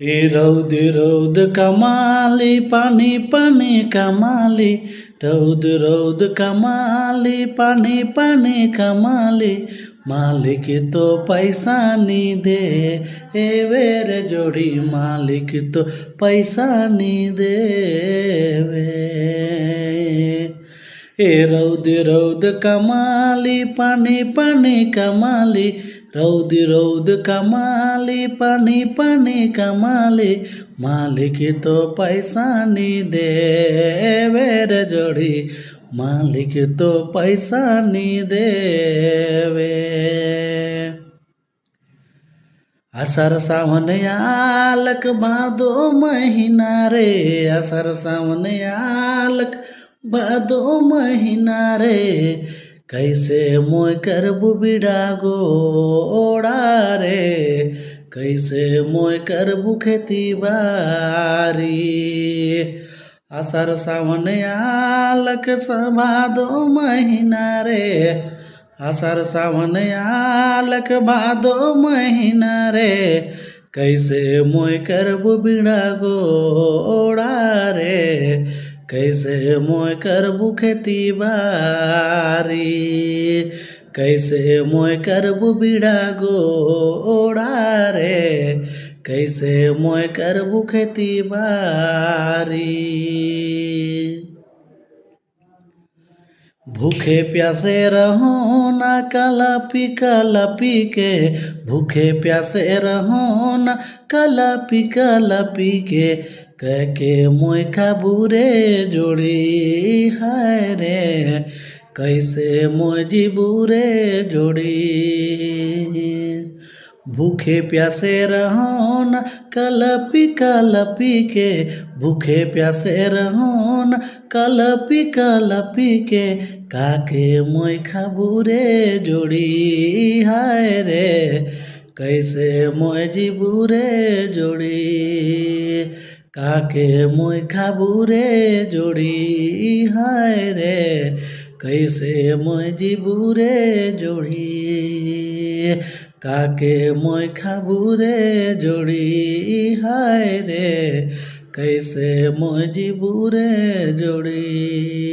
ए रौद रौद कमाली पानी पानी कमाली रौद रौद कमाली पानी पानी कमाली मालिक तो पैसा नी दे ए वेर जोड़ी मालिक तो पैसा नी दे ए रौद रौद कमाली पानी पानी कमाली रौद रौद कमाली पानी पानी कमाली मालिक तो पैसा नी दे वेर जोड़ी मालिक तो पैसा नी देवे आषाढ़ सावन आलक भादो महीना रे आषाढ़ सावन आलक भादो महीना रे कैसे मोय करबू बिड़ा गोड़ा रे कैसे मोय करबू खेती बारी आषाढ़ सावन आलक भादो महीना रे आषाढ़ सावन आलक भादो महीना रे कैसे मोय करबू बिड़ा गोड़ा रे कैसे मोय करबू खेती बारी कैसे मोय करबू बिड़ा गोड़ा रे कैसे मोय करबू खेती बारी भूखे प्यासे रहो ना कला पी के भूखे प्यासे रहो ना कला पी के कह के मोय खाबूरे जोड़ी हाय रे कैसे मोय जीबूरे जोड़ी भूखे प्यासे रहो न कलपी के भूखे प्यासे रहो न कलपी के काके मोय खाबूरे जोड़ी हाय रे कैसे मोय जीबूरे जोड़ी काके मोय खाबूरे जोड़ी हाय रे कैसे मोय जीबूरे जोड़ी काके मोय खाबूरे जोड़ी हाय रे कैसे मोय जीबूरे जोड़ी।